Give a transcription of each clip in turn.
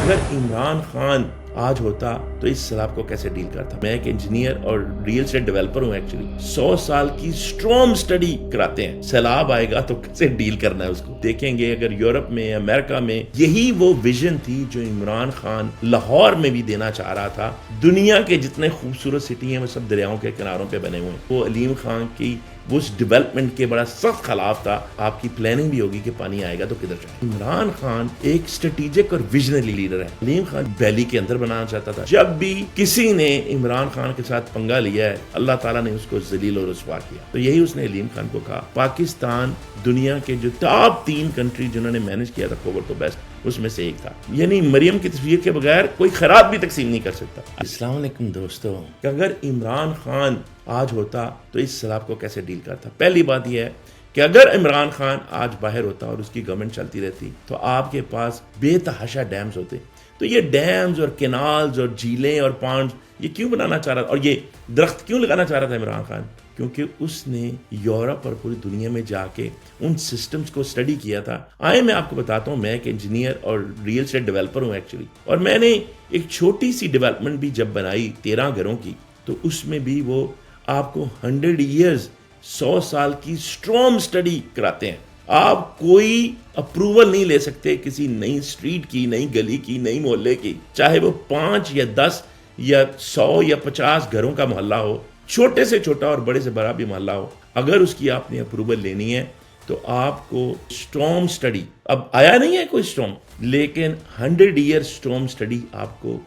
اگر عمران خان آج ہوتا تو اس سیلاب کو کیسے ڈیل کرتا؟ میں ایک انجینئر اور ریئل اسٹیٹ ڈیولپر ہوں ایکچولی. 100 سال کی اسٹرانگ سٹڈی کراتے ہیں. سیلاب آئے گا تو کیسے ڈیل کرنا ہے اس کو دیکھیں گے. اگر یورپ میں امریکہ میں یہی وہ ویژن تھی جو عمران خان لاہور میں بھی دینا چاہ رہا تھا. دنیا کے جتنے خوبصورت سٹی ہیں وہ سب دریاؤں کے کناروں پہ بنے ہوئے ہیں. وہ علیم خان کی اس ڈیولپمنٹ کے بڑا سخت خلاف تھا. آپ کی پلاننگ بھی ہوگی کہ پانی آئے گا تو کدھر جائے. عمران خان ایک اسٹریٹجک اور ویژنری لیڈر ہے. علیم خان ویلی کے اندر بنانا چاہتا تھا. جب بھی کسی نے عمران خان کے ساتھ پنگا لیا ہے اللہ تعالیٰ نے اس کو ذلیل اور رسوا کیا. تو یہی اس نے علیم خان کو کہا. پاکستان دنیا کے جو ٹاپ 3 کنٹری جنہوں نے مینج کیا تھا کوور تو بیسٹ اس میں سے ایک تھا. یعنی مریم کی تصویر کے بغیر کوئی خیرات بھی تقسیم نہیں کر سکتا. السلام علیکم دوستو. کہ اگر عمران خان آج ہوتا تو اس سیلاب کو کیسے ڈیل کرتا؟ پہلی بات یہ ہے کہ اگر عمران خان آج باہر ہوتا اور اس کی گورنمنٹ چلتی رہتی تو آپ کے پاس بے تحاشا ڈیمز ہوتے. تو یہ ڈیمز اور کینالز اور جھیلیں اور پانڈز یہ کیوں بنانا چاہ رہا تھا اور یہ درخت کیوں لگانا چاہ رہا تھا عمران خان؟ کیونکہ اس نے یورپ اور پوری دنیا میں جا کے ان سسٹمز کو اسٹڈی کیا تھا. میں آپ کو بتاتا ہوں میں ایک انجینئر اور ریئل اسٹیٹ ڈیولپر ہوں ایکچولی. اور میں نے ایک چھوٹی سی ڈیولپمنٹ بھی جب بنائی 13 گھروں کی تو اس میں بھی وہ آپ کو 100 ایئرز 100 سال کی اسٹرانگ سٹڈی کراتے ہیں. آپ کوئی اپروول نہیں لے سکتے کسی نئی اسٹریٹ کی, نئی گلی کی, نئی محلے کی, چاہے وہ 5 یا 10 یا 100 یا 50 گھروں کا محلہ ہو, چھوٹے سے چھوٹا اور بڑے سے بڑا بھی محلہ ہو. اگر اس کی آپ نے اپروول لینی ہے تو آپ کو اسٹرانگ سٹڈی, اب آیا نہیں ہے کوئی اسٹرانگ, لیکن 100 ایئر اسٹرانگ سٹڈی آپ کو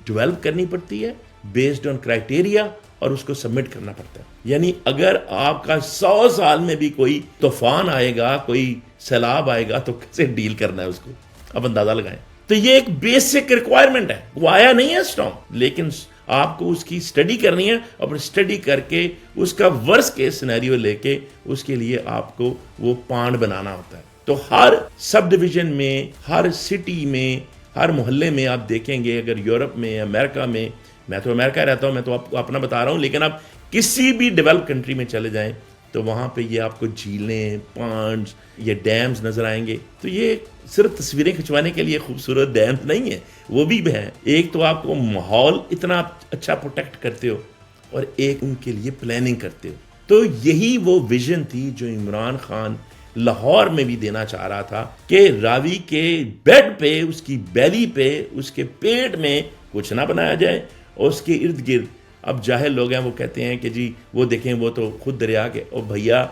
ڈیولپ کرنی پڑتی ہے بیسڈ آن کرائٹیریا اور اس کو سبمٹ کرنا پڑتا ہے. یعنی اگر آپ کا 100 سال میں بھی کوئی طوفان آئے گا, کوئی سیلاب آئے گا تو کیسے ڈیل کرنا ہے اس کو, اب اندازہ لگائیں. تو یہ ایک بیسک ریکوائرمنٹ ہے. وہ آیا نہیں ہے اسٹرانگ, لیکن آپ کو اس کی اسٹڈی کرنی ہے اور اسٹڈی کر کے اس کا ورس کیس سینیریو لے کے اس کے لیے آپ کو وہ پانڈ بنانا ہوتا ہے. تو ہر سب ڈویژن میں, ہر سٹی میں, ہر محلے میں آپ دیکھیں گے, اگر یورپ میں, امریکہ میں, میں تو امریکہ رہتا ہوں, میں تو آپ کو اپنا بتا رہا ہوں, لیکن آپ کسی بھی ڈیولپ کنٹری میں چلے جائیں تو وہاں پہ یہ آپ کو جھیلیں, پانڈز, یہ ڈیمز نظر آئیں گے. تو یہ صرف تصویریں کھنچوانے کے لیے خوبصورت ڈیمز نہیں ہیں, وہ بھی ہیں. ایک تو آپ کو ماحول اتنا اچھا پروٹیکٹ کرتے ہو اور ایک ان کے لیے پلاننگ کرتے ہو. تو یہی وہ ویژن تھی جو عمران خان لاہور میں بھی دینا چاہ رہا تھا کہ راوی کے بیڈ پہ, اس کی بیلی پہ, اس کے پیٹ میں کچھ نہ بنایا جائے اور اس کے ارد گرد. اب جاہل لوگ ہیں وہ کہتے ہیں کہ جی وہ دیکھیں وہ تو خود دریا کے, اور بھیا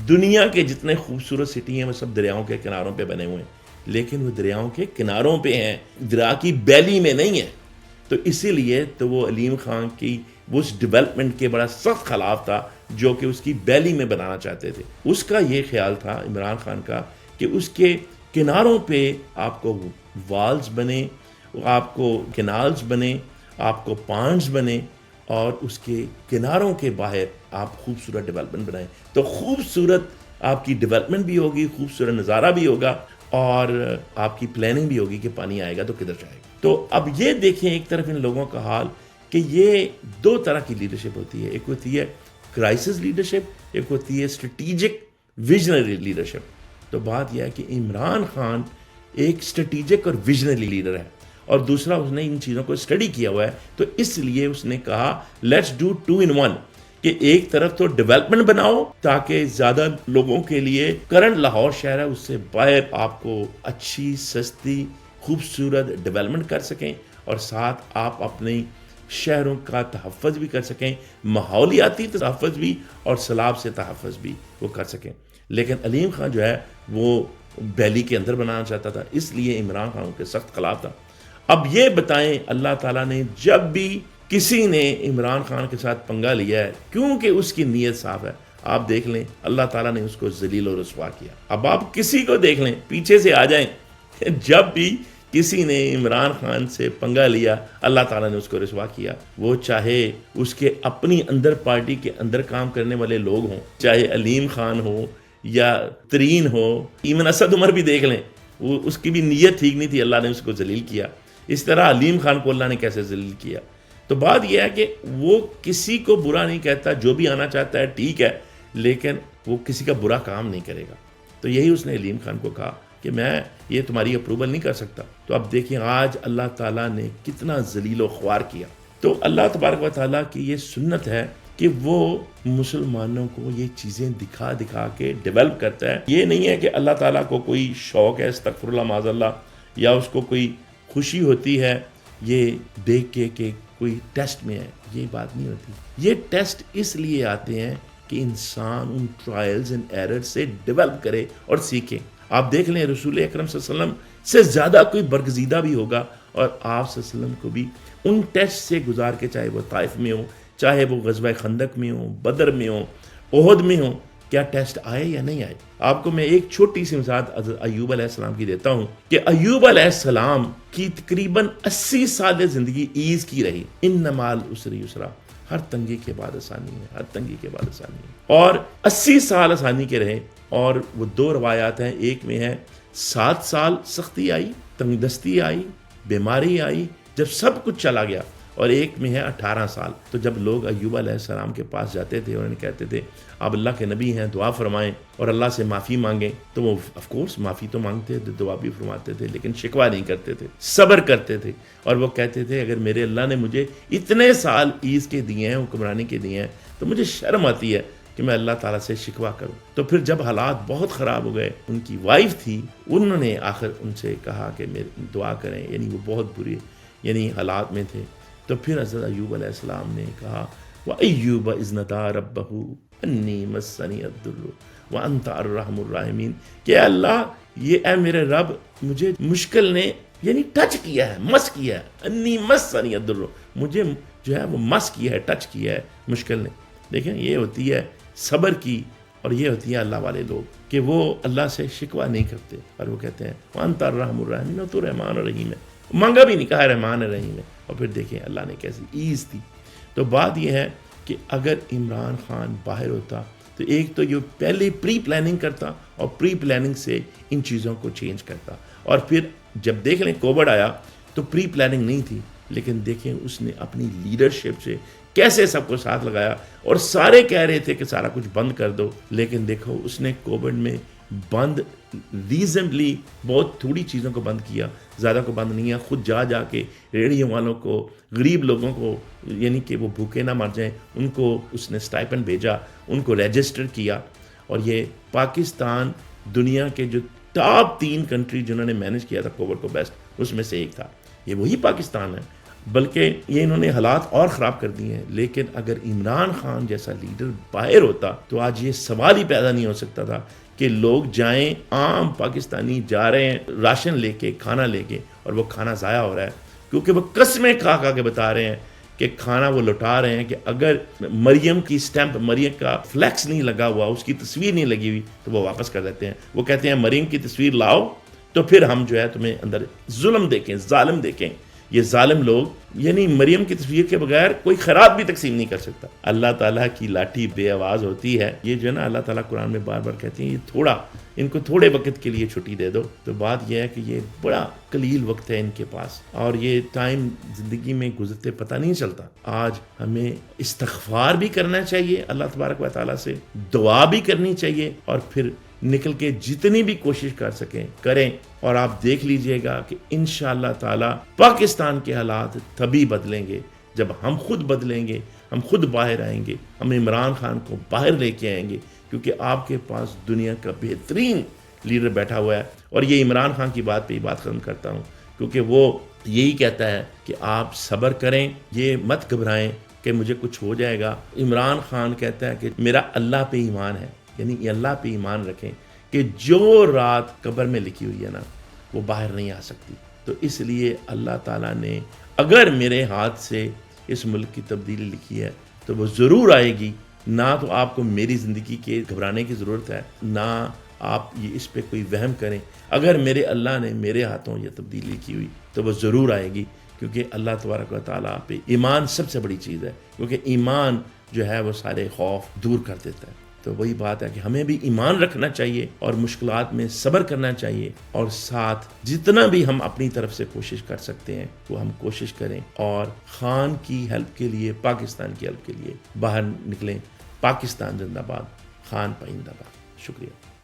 دنیا کے جتنے خوبصورت سٹی ہیں وہ سب دریاؤں کے کناروں پہ بنے ہوئے ہیں, لیکن وہ دریاؤں کے کناروں پہ ہیں, دریا کی بیلی میں نہیں ہے. تو اسی لیے تو وہ علیم خان کی اس ڈیولپمنٹ کے بڑا سخت خلاف تھا جو کہ اس کی بیلی میں بنانا چاہتے تھے. اس کا یہ خیال تھا عمران خان کا کہ اس کے کناروں پہ آپ کو والز بنے, آپ کو کنالز بنے, آپ کو پانڈز بنے, اور اس کے کناروں کے باہر آپ خوبصورت ڈیولپمنٹ بنائیں. تو خوبصورت آپ کی ڈیولپمنٹ بھی ہوگی, خوبصورت نظارہ بھی ہوگا, اور آپ کی پلاننگ بھی ہوگی کہ پانی آئے گا تو کدھر جائے گا. تو اب یہ دیکھیں ایک طرف ان لوگوں کا حال کہ یہ 2 طرح کی لیڈرشپ ہوتی ہے. ایک ہوتی ہے کرائسس لیڈرشپ, ایک ہوتی ہے اسٹریٹجک ویژنری لیڈرشپ. تو بات یہ ہے کہ عمران خان ایک اسٹریٹجک اور ویژنری لیڈر ہے, اور دوسرا اس نے ان چیزوں کو اسٹڈی کیا ہوا ہے. تو اس لیے اس نے کہا لیٹس ڈو 2 in 1 کہ ایک طرف تو ڈیولپمنٹ بناؤ تاکہ زیادہ لوگوں کے لیے کرنٹ لاہور شہر ہے اس سے باہر آپ کو اچھی, سستی, خوبصورت ڈیولپمنٹ کر سکیں, اور ساتھ آپ اپنی شہروں کا تحفظ بھی کر سکیں, ماحولیاتی تحفظ بھی اور سیلاب سے تحفظ بھی وہ کر سکیں. لیکن علیم خان جو ہے وہ بیلی کے اندر بنانا چاہتا تھا, اس لیے عمران خان کے سخت خلاف تھا. اب یہ بتائیں اللہ تعالیٰ نے جب بھی کسی نے عمران خان کے ساتھ پنگا لیا ہے کیونکہ اس کی نیت صاف ہے, آپ دیکھ لیں اللہ تعالیٰ نے اس کو ذلیل و رسوا کیا. اب آپ کسی کو دیکھ لیں, پیچھے سے آ جائیں, جب بھی کسی نے عمران خان سے پنگا لیا اللہ تعالیٰ نے اس کو رسوا کیا. وہ چاہے اس کے اپنی اندر پارٹی کے اندر کام کرنے والے لوگ ہوں, چاہے علیم خان ہو یا ترین ہو, ایون اسد عمر بھی دیکھ لیں, وہ اس کی بھی نیت ٹھیک نہیں تھی, اللہ نے اس کو ذلیل کیا. اس طرح علیم خان کو اللہ نے کیسے ذلیل کیا. تو بات یہ ہے کہ وہ کسی کو برا نہیں کہتا, جو بھی آنا چاہتا ہے ٹھیک ہے, لیکن وہ کسی کا برا کام نہیں کرے گا. تو یہی اس نے علیم خان کو کہا کہ کہ میں یہ تمہاری اپروول نہیں کر سکتا. تو اب دیکھیں آج اللہ تعالیٰ نے کتنا ذلیل و خوار کیا. تو اللہ تبارک و تعالیٰ کی یہ سنت ہے کہ وہ مسلمانوں کو یہ چیزیں دکھا دکھا کے ڈیولپ کرتا ہے. یہ نہیں ہے کہ اللہ تعالیٰ کو کوئی شوق ہے استغفر اللہ معاذ اللہ، یا اس کو کوئی خوشی ہوتی ہے یہ دیکھ کے کہ کوئی ٹیسٹ میں ہے. یہ بات نہیں ہوتی. یہ ٹیسٹ اس لیے آتے ہیں کہ انسان ان ٹرائلز اینڈ ایرر سے ڈیولپ کرے اور سیکھے. آپ دیکھ لیں رسول اکرم صلی اللہ علیہ وسلم سے زیادہ کوئی برگزیدہ بھی ہوگا، اور آپ صلی اللہ علیہ وسلم کو بھی ان ٹیسٹ سے گزار کے، چاہے وہ طائف میں ہو، چاہے وہ غزوہ خندق میں ہو، بدر میں ہو، احد میں ہو، کیا ٹیسٹ آئے یا نہیں آئے. آپ کو میں ایک چھوٹی سی مثال ایوب علیہ السلام کی دیتا ہوں کہ ایوب علیہ السلام کی تقریباً 80 سال زندگی ایز کی رہی. انما العسر یسرا، ہر تنگی کے بعد آسانی ہے، ہر تنگی کے بعد آسانی ہے. اور 80 سال آسانی کے رہے. اور وہ دو روایات ہیں، ایک میں ہے 7 سال سختی آئی، تنگ دستی آئی، بیماری آئی، جب سب کچھ چلا گیا. اور ایک میں ہے 18 سال. تو جب لوگ ایوب علیہ السلام کے پاس جاتے تھے اور انہیں کہتے تھے آپ اللہ کے نبی ہیں، دعا فرمائیں اور اللہ سے معافی مانگیں، تو وہ آف کورس معافی تو مانگتے تھے، دعا بھی فرماتے تھے، لیکن شکوہ نہیں کرتے تھے، صبر کرتے تھے. اور وہ کہتے تھے اگر میرے اللہ نے مجھے اتنے سال ایز کے دیے ہیں، حکمرانی کے دیے ہیں، تو مجھے شرم آتی ہے کہ میں اللہ تعالیٰ سے شکوہ کروں. تو پھر جب حالات بہت خراب ہو گئے، ان کی وائف تھی، انہوں نے آخر ان سے کہا کہ دعا کریں، یعنی وہ بہت بری حالات میں تھے. تو پھر حضرت ایوب علیہ السلام نے کہا وَأَيُّوبَ إِذْ نَادَىٰ رَبَّهُ أَنِّي مَسَّنِيَ الضُّرُّ وَأَنْتَ أَرْحَمُ الرَّاحِمِينَ، کہ اللہ یہ اے میرے رب مجھے مشکل نے یعنی ٹچ کیا ہے، مس کیا ہے. أَنِّي مَسَّنِيَ الضُّرُّ، مجھے جو ہے وہ مس کیا ہے، ٹچ کیا ہے مشکل نے. دیکھیں یہ ہوتی ہے صبر کی، اور یہ ہوتی ہے اللہ والے لوگ کہ وہ اللہ سے شکوہ نہیں کرتے اور وہ کہتے ہیں وَأَنْتَ أَرْحَمُ الرَّاحِمِينَ، تو رحمان الرحیم ہے. مانگا بھی نہیں، کہا رحمان الرحیم ہے. اور پھر دیکھیں اللہ نے کیسی ایز دی. تو بات یہ ہے کہ اگر عمران خان باہر ہوتا تو ایک تو یہ پہلے پری پلاننگ کرتا اور پری پلاننگ سے ان چیزوں کو چینج کرتا. اور پھر جب دیکھ لیں کووڈ آیا تو پری پلاننگ نہیں تھی، لیکن دیکھیں اس نے اپنی لیڈرشپ سے کیسے سب کو ساتھ لگایا. اور سارے کہہ رہے تھے کہ سارا کچھ بند کر دو، لیکن دیکھو اس نے کووڈ میں بند ریزنبلی بہت تھوڑی چیزوں کو بند کیا، زیادہ کو بند نہیں کیا. خود جا کے ریڑھیوں والوں کو، غریب لوگوں کو، یعنی کہ وہ بھوکے نہ مر جائیں، ان کو اس نے اسٹائپنڈ بھیجا، ان کو رجسٹر کیا. اور یہ پاکستان دنیا کے جو ٹاپ 3 کنٹری جنہوں نے مینج کیا تھا کووڈ کو بیسٹ، اس میں سے ایک تھا. یہ وہی پاکستان ہے. بلکہ یہ انہوں نے حالات اور خراب کر دیے ہیں. لیکن اگر عمران خان جیسا لیڈر باہر ہوتا تو آج یہ سوال ہی پیدا نہیں ہو سکتا تھا کہ لوگ جائیں، عام پاکستانی جا رہے ہیں راشن لے کے، کھانا لے کے، اور وہ کھانا ضائع ہو رہا ہے کیونکہ وہ قسمیں کھا کے بتا رہے ہیں کہ کھانا وہ لوٹا رہے ہیں کہ اگر مریم کی سٹیمپ، مریم کا فلیکس نہیں لگا ہوا، اس کی تصویر نہیں لگی ہوئی، تو وہ واپس کر دیتے ہیں. وہ کہتے ہیں مریم کی تصویر لاؤ تو پھر ہم جو ہے تمہیں اندر ظلم دیکھیں، ظالم دیکھیں. یہ ظالم لوگ یعنی مریم کی تصویر کے بغیر کوئی خیرات بھی تقسیم نہیں کر سکتا. اللہ تعالیٰ کی لاٹھی بے آواز ہوتی ہے. یہ جو ہے نا اللہ تعالیٰ قرآن میں بار بار کہتے ہیں یہ ان کو تھوڑے وقت کے لیے چھٹی دے دو. تو بات یہ ہے کہ یہ بڑا قلیل وقت ہے ان کے پاس، اور یہ ٹائم زندگی میں گزرتے پتہ نہیں چلتا. آج ہمیں استغفار بھی کرنا چاہیے اللہ تبارک و تعالیٰ سے، دعا بھی کرنی چاہیے، اور پھر نکل کے جتنی بھی کوشش کر سکیں کریں. اور آپ دیکھ لیجئے گا کہ انشاءاللہ تعالی پاکستان کے حالات تبھی بدلیں گے جب ہم خود بدلیں گے، ہم خود باہر آئیں گے، ہم عمران خان کو باہر لے کے آئیں گے، کیونکہ آپ کے پاس دنیا کا بہترین لیڈر بیٹھا ہوا ہے. اور یہ عمران خان کی بات پہ ہی بات ختم کرتا ہوں، کیونکہ وہ یہی کہتا ہے کہ آپ صبر کریں، یہ مت گھبرائیں کہ مجھے کچھ ہو جائے گا. عمران خان کہتا ہے کہ میرا اللہ پہ ایمان ہے، یعنی اللہ پہ ایمان رکھیں کہ جو رات قبر میں لکھی ہوئی ہے نا وہ باہر نہیں آ سکتی. تو اس لیے اللہ تعالیٰ نے اگر میرے ہاتھ سے اس ملک کی تبدیلی لکھی ہے تو وہ ضرور آئے گی. نہ تو آپ کو میری زندگی کے گھبرانے کی ضرورت ہے، نہ آپ یہ اس پہ کوئی وہم کریں. اگر میرے اللہ نے میرے ہاتھوں یہ تبدیلی کی ہوئی تو وہ ضرور آئے گی، کیونکہ اللہ تبارک و تعالیٰ پہ ایمان سب سے بڑی چیز ہے، کیونکہ ایمان جو ہے وہ سارے خوف دور کر دیتا ہے. تو وہی بات ہے کہ ہمیں بھی ایمان رکھنا چاہیے اور مشکلات میں صبر کرنا چاہیے، اور ساتھ جتنا بھی ہم اپنی طرف سے کوشش کر سکتے ہیں وہ ہم کوشش کریں، اور خان کی ہیلپ کے لیے، پاکستان کی ہیلپ کے لیے باہر نکلیں. پاکستان زندہ باد، خان پائندہ باد. شکریہ.